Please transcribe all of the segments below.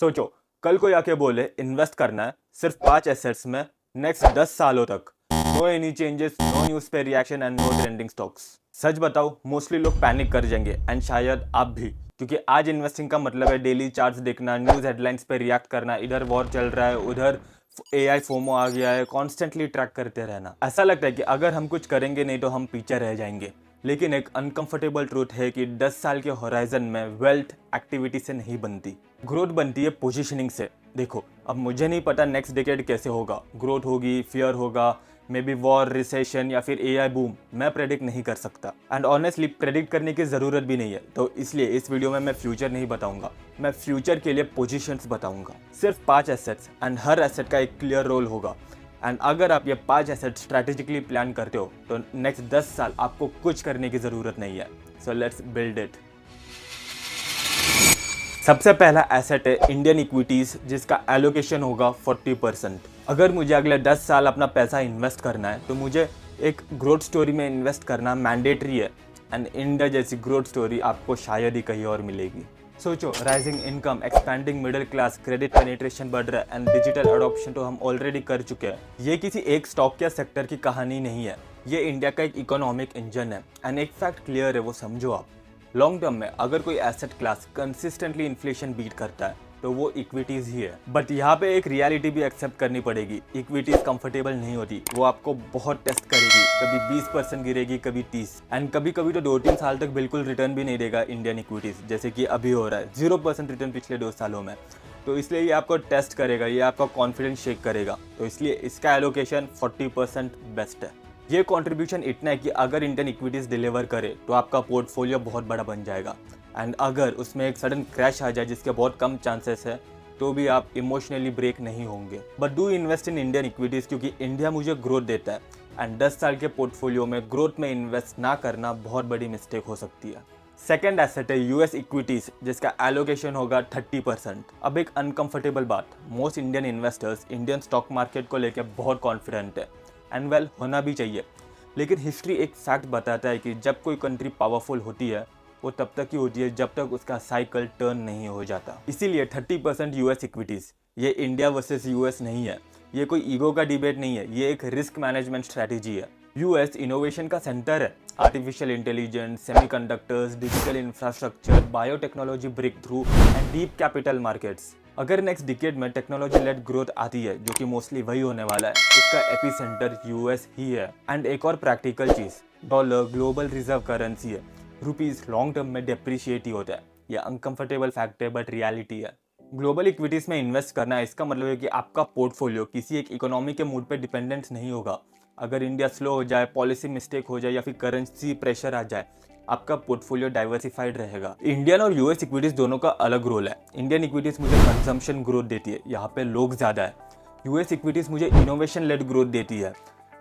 सोचो, कल कोई आके बोले इन्वेस्ट करना है सिर्फ 5 एसेट्स में नेक्स्ट 10 सालों तक। No any changes, no news पे reaction and no trending stocks. सच बताओ, मोस्टली लोग पैनिक कर जाएंगे एंड शायद आप भी, क्योंकि आज इन्वेस्टिंग का मतलब है डेली चार्ट्स देखना, न्यूज हेडलाइंस पे रिएक्ट करना, इधर वॉर चल रहा है, उधर एआई फोमो आ गया है, कॉन्स्टेंटली ट्रैक करते रहना। ऐसा लगता है कि अगर हम कुछ करेंगे नहीं तो हम पीछे रह जाएंगे। लेकिन एक अनकंफर्टेबल ट्रूथ है कि 10 साल के होराइजन में वेल्थ एक्टिविटी से नहीं बनती, ग्रोथ बनती है पोजीशनिंग से। देखो, अब मुझे नहीं पता नेक्स्ट डिकेड कैसे होगा, ग्रोथ होगी, फियर होगा, मे बी वॉर, रिसेशन या फिर एआई बूम, मैं प्रेडिक्ट नहीं कर सकता एंड ऑनेस्टली प्रेडिक्ट करने की ज़रूरत भी नहीं है। तो इसलिए इस वीडियो में मैं फ्यूचर नहीं बताऊंगा, मैं फ्यूचर के लिए पोजीशंस बताऊंगा। सिर्फ 5 एसेट्स एंड हर एसेट का एक क्लियर रोल होगा। एंड अगर आप ये 5 एसेट स्ट्रैटेजिकली प्लान करते हो तो नेक्स्ट 10 साल आपको कुछ करने की ज़रूरत नहीं है। So let's build it. सबसे पहला एसेट है इंडियन इक्विटीज़, जिसका एलोकेशन होगा 40%। अगर मुझे अगले 10 साल अपना पैसा इन्वेस्ट करना है तो मुझे एक ग्रोथ स्टोरी में इन्वेस्ट करना मैंडेटरी है एंड इंडिया जैसी ग्रोथ स्टोरी आपको शायद ही कहीं और मिलेगी। सोचो, rising income, expanding middle class, credit penetration बढ़ रहा है एंड डिजिटल अडॉप्शन तो हम ऑलरेडी कर चुके हैं। ये किसी एक स्टॉक या सेक्टर की कहानी नहीं है, ये इंडिया का एक इकोनॉमिक इंजन है एंड एक फैक्ट क्लियर है, वो समझो आप। लॉन्ग टर्म में अगर कोई asset class consistently inflation beat करता है तो वो इक्विटीज ही है। बट यहाँ पे एक रियलिटी भी एक्सेप्ट करनी पड़ेगी, इक्विटीज कंफर्टेबल नहीं होती, वो आपको बहुत टेस्ट करेगी। कभी 20% गिरेगी, कभी 30, एंड कभी कभी तो 2-3 साल तक बिल्कुल रिटर्न भी नहीं देगा इंडियन इक्विटीज, जैसे कि अभी हो रहा है 0% रिटर्न पिछले 2 सालों में। तो इसलिए ये आपको टेस्ट करेगा, ये आपका कॉन्फिडेंस शेक करेगा। तो इसलिए इसका एलोकेशन 40% बेस्ट है। ये कंट्रीब्यूशन इतना है कि अगर इंडियन इक्विटीज़ डिलीवर करे तो आपका पोर्टफोलियो बहुत बड़ा बन जाएगा एंड अगर उसमें एक सडन क्रैश आ जाए, जिसके बहुत कम चांसेस है, तो भी आप इमोशनली ब्रेक नहीं होंगे। But do invest in Indian equities, क्योंकि इंडिया मुझे ग्रोथ देता है एंड 10 साल के पोर्टफोलियो में ग्रोथ में इन्वेस्ट ना करना बहुत बड़ी मिस्टेक हो सकती है। सेकेंड एसेट है यूएस इक्विटीज़, जिसका एलोकेशन होगा 30%। अब एक अनकंफर्टेबल बात, most Indian investors Indian stock market को लेकर बहुत कॉन्फिडेंट है एंड वेल होना भी चाहिए। लेकिन हिस्ट्री एक फैक्ट बताता है कि जब कोई कंट्री पावरफुल होती है वो तब तक ही होती है जब तक उसका साइकिल टर्न नहीं हो जाता। इसीलिए 30% यूएस इक्विटीज़, ये इंडिया वर्सेस यूएस नहीं है, ये कोई ईगो का डिबेट नहीं है, ये एक रिस्क मैनेजमेंट स्ट्रैटेजी है। यूएस इनोवेशन का सेंटर है, artificial intelligence, semiconductors, digital infrastructure, biotechnology break through and deep capital markets. अगर नेक्स्ट डिकेड में टेक्नोलॉजी लेड ग्रोथ आती है, जो कि मोस्टली वही होने वाला है, उसका एपिसेंटर यूएस ही है। एंड एक और प्रैक्टिकल चीज़, डॉलर ग्लोबल रिजर्व करेंसी है, रुपीज़ लॉन्ग टर्म में डेप्रिशिएट ही होता है। यह अनकंफर्टेबल फैक्ट है बट रियलिटी है। ग्लोबल इक्विटीज़ में इन्वेस्ट करना, इसका मतलब है कि आपका पोर्टफोलियो किसी एक इकोनॉमी के मूड पे डिपेंडेंट नहीं होगा। अगर इंडिया स्लो हो जाए, पॉलिसी मिस्टेक हो जाए या फिर करेंसी प्रेशर आ जाए, आपका पोर्टफोलियो डाइवर्सिफाइड रहेगा। इंडियन और यूएस इक्विटीज़ दोनों का अलग रोल है। इंडियन इक्विटीज़ मुझे कंजम्पशन ग्रोथ देती है, यहाँ पे लोग ज़्यादा है। यूएस इक्विटीज़ मुझे इनोवेशन लेड ग्रोथ देती है।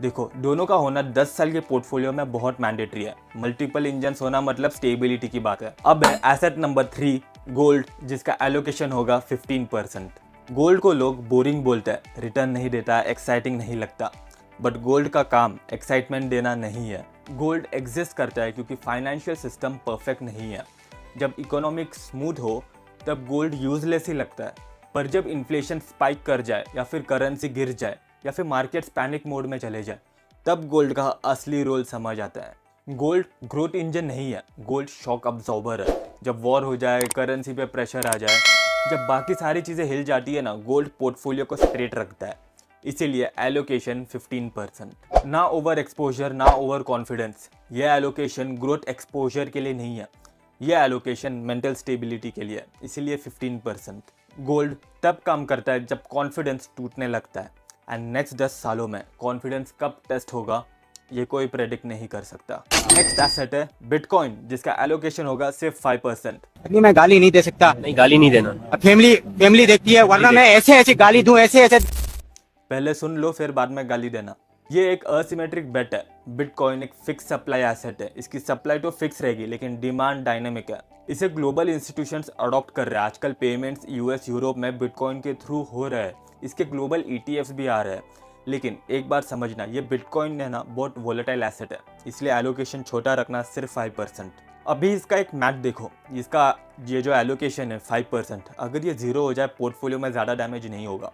देखो, दोनों का होना 10 साल के पोर्टफोलियो में बहुत मैंडेटरी है। मल्टीपल इंजन्स होना मतलब स्टेबिलिटी की बात है। अब है एसेट नंबर 3, गोल्ड, जिसका एलोकेशन होगा 15%। गोल्ड को लोग बोरिंग बोलते हैं, रिटर्न नहीं देता, एक्साइटिंग नहीं लगता। बट गोल्ड का काम एक्साइटमेंट देना नहीं है। गोल्ड एग्जिस्ट करता है क्योंकि फाइनेंशियल सिस्टम परफेक्ट नहीं है। जब इकोनॉमिक स्मूथ हो तब गोल्ड यूजलेस ही लगता है, पर जब इन्फ्लेशन स्पाइक कर जाए या फिर करेंसी गिर जाए या फिर मार्केट्स पैनिक मोड में चले जाए, तब गोल्ड का असली रोल समझ आता है। गोल्ड ग्रोथ इंजन नहीं है, गोल्ड शॉक अब्जॉर्बर है। जब वॉर हो जाए, करेंसी पे प्रेशर आ जाए, जब बाकी सारी चीज़ें हिल जाती है ना, गोल्ड पोर्टफोलियो को स्ट्रेट रखता है। इसीलिए एलोकेशन 15%। ना ओवर एक्सपोजर, ना ओवर कॉन्फिडेंस। ये एलोकेशन ग्रोथ एक्सपोजर के लिए नहीं है, ये एलोकेशन मेंटल स्टेबिलिटी के लिए है। इसीलिए 15%। गोल्ड तब काम करता है जब कॉन्फिडेंस टूटने लगता है एंड नेक्स्ट 10 सालों में कॉन्फिडेंस कब टेस्ट होगा ये कोई प्रेडिक्ट नहीं कर सकता। नेक्स्ट एसेट है बिटकॉइन, जिसका एलोकेशन होगा सिर्फ 5%। नहीं, मैं गाली नहीं दे सकता। नहीं, गाली नहीं देना। फैमिली देखती है, वरना मैं ऐसे ऐसे गाली दूं, ऐसे ऐसे। पहले सुन लो फिर बाद में गाली देना। ये एक असिमेट्रिक बेट है। बिटकॉइन एक फिक्स सप्लाई एसेट है, इसकी सप्लाई तो फिक्स रहेगी लेकिन डिमांड डायनेमिक है। इसे ग्लोबल इंस्टीट्यूशंस अडॉप्ट कर रहे हैं। आजकल पेमेंट्स यूएस, यूरोप में बिटकॉइन के थ्रू हो रहे हैं। इसके ग्लोबल ईटीएफ्स भी आ रहे हैं। लेकिन एक बार समझना, ये बिटकॉइन है ना, बहुत वोलेटाइल एसेट है, इसलिए एलोकेशन छोटा रखना, सिर्फ 5%। अभी इसका एक मैथ देखो, इसका ये जो एलोकेशन है 5%, अगर ये 0 हो जाए पोर्टफोलियो में ज़्यादा डैमेज नहीं होगा।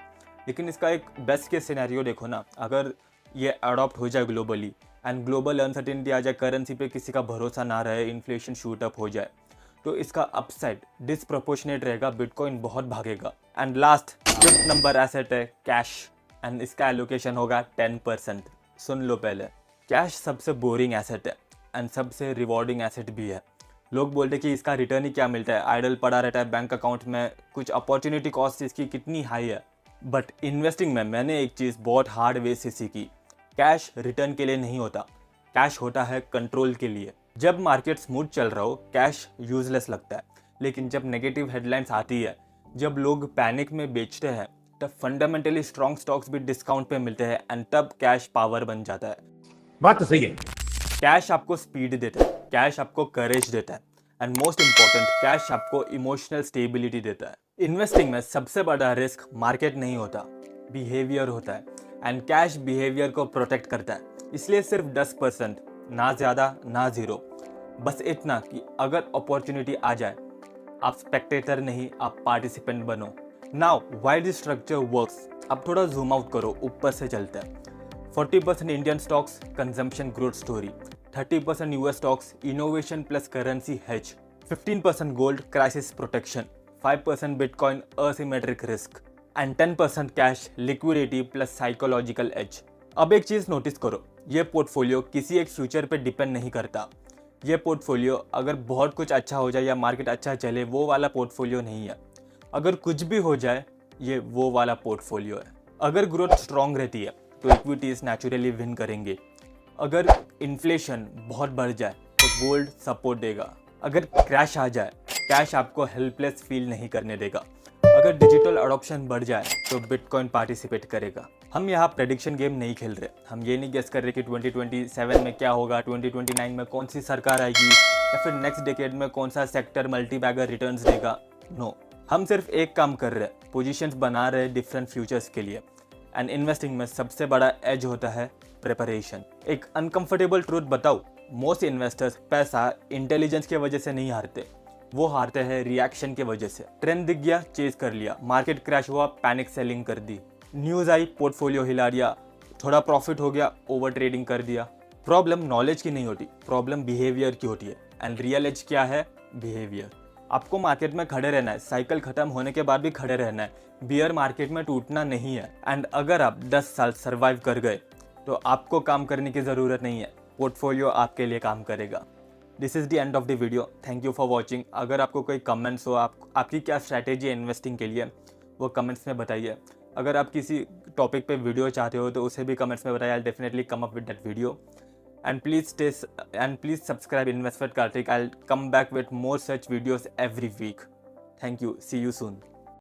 लेकिन इसका एक बेस्ट केस सिनेरियो देखो ना, अगर ये अडॉप्ट हो जाए ग्लोबली एंड ग्लोबल अनसर्टेनिटी आ जाए, करेंसी पे किसी का भरोसा ना रहे, इन्फ्लेशन शूट अप हो जाए, तो इसका अपसाइड डिसप्रोपोर्शनेट रहेगा, बिटकॉइन बहुत भागेगा। And last 5th number asset है कैश, एंड इसका एलोकेशन होगा 10%। सुन लो पहले, कैश सबसे बोरिंग एसेट है एंड सबसे रिवॉर्डिंग एसेट भी है। लोग बोलते कि इसका रिटर्न ही क्या मिलता है, आइडल पड़ा रहता है बैंक अकाउंट में, कुछ अपॉर्चुनिटी कॉस्ट इसकी कितनी हाई है। बट इन्वेस्टिंग में मैंने एक चीज़ बहुत हार्ड वे से सीखी, कैश रिटर्न के लिए नहीं होता, कैश होता है कंट्रोल के लिए। जब मार्केट स्मूथ चल रहा हो कैश यूजलेस लगता है, लेकिन जब नेगेटिव हेडलाइंस आती है, जब लोग पैनिक में बेचते हैं, तब फंडामेंटली स्ट्रॉन्ग स्टॉक्स भी डिस्काउंट पे मिलते हैं एंड तब कैश पावर बन जाता है। बात तो सही है। कैश आपको स्पीड देता है, कैश आपको करेज देता है एंड मोस्ट इंपॉर्टेंट कैश आपको इमोशनल स्टेबिलिटी देता है। इन्वेस्टिंग में सबसे बड़ा रिस्क मार्केट नहीं होता, बिहेवियर होता है एंड कैश बिहेवियर को प्रोटेक्ट करता है। इसलिए सिर्फ 10%, ना ज़्यादा ना ज़ीरो, बस इतना कि अगर अपॉर्चुनिटी आ जाए आप स्पेक्टेटर नहीं, आप पार्टिसिपेंट बनो। Now why this structure works, अब थोड़ा जूम आउट करो, ऊपर से चलते हैं। 40% Indian stocks consumption growth story, 30% US stocks innovation plus currency hedge, 15% gold crisis protection, 5% bitcoin asymmetric risk and 10% cash liquidity plus psychological edge. अब एक चीज़ नोटिस करो, ये पोर्टफोलियो किसी एक फ्यूचर पे डिपेंड नहीं करता। ये पोर्टफोलियो अगर बहुत कुछ अच्छा हो जाए या मार्केट अच्छा चले, वो वाला पोर्टफोलियो नहीं है। अगर कुछ भी हो जाए, ये वो वाला पोर्टफोलियो है। अगर ग्रोथ स्ट्रांग रहती है तो इक्विटीज नेचुरली विन करेंगे। अगर इन्फ्लेशन बहुत बढ़ जाए तो गोल्ड सपोर्ट देगा। अगर क्रैश आ जाए, कैश आपको हेल्पलेस फील नहीं करने देगा। अगर डिजिटल अडॉप्शन बढ़ जाए तो बिटकॉइन पार्टिसिपेट करेगा। हम यहाँ प्रेडिक्शन गेम नहीं खेल रहे, हम ये नहीं गेस कर रहे कि 2027 में क्या होगा, 2029 में कौन सी सरकार आएगी, या फिर नेक्स्ट डेकेड में कौन सा सेक्टर मल्टीबैगर रिटर्न्स देगा। नो, हम सिर्फ एक काम कर रहे हैं, पोजीशंस बना रहे हैं डिफरेंट फ्यूचर्स के लिए। एंड इन्वेस्टिंग में सबसे बड़ा एज होता है प्रिपरेशन। एक अनकंफर्टेबल ट्रूथ बताओ, मोस्ट इन्वेस्टर्स पैसा इंटेलिजेंस की वजह से नहीं हारते, वो हारते हैं रिएक्शन की वजह से। ट्रेंड दिख गया, चेज कर लिया, मार्केट क्रैश हुआ, पैनिक सेलिंग कर दी, न्यूज़ आई, पोर्टफोलियो हिला दिया, थोड़ा प्रॉफिट हो गया, ओवर ट्रेडिंग कर दिया। प्रॉब्लम नॉलेज की नहीं होती, प्रॉब्लम बिहेवियर की होती है। एंड रियल एज क्या है? बिहेवियर। आपको मार्केट में खड़े रहना है, साइकिल खत्म होने के बाद भी खड़े रहना है, बियर मार्केट में टूटना नहीं है। एंड अगर आप 10 साल सर्वाइव कर गए तो आपको काम करने की ज़रूरत नहीं है, पोर्टफोलियो आपके लिए काम करेगा। This is the end of the video, thank you for watching. अगर आपको कोई कमेंट्स हो, आपकी क्या स्ट्रैटेजी है इन्वेस्टिंग के लिए, वो कमेंट्स में बताइए। अगर आप किसी टॉपिक पे वीडियो चाहते हो तो उसे भी कमेंट्स में बताइए, I definitely come up with that video. And please subscribe Invest with Karthik. I'll come back with more such videos every week. Thank you. See you soon.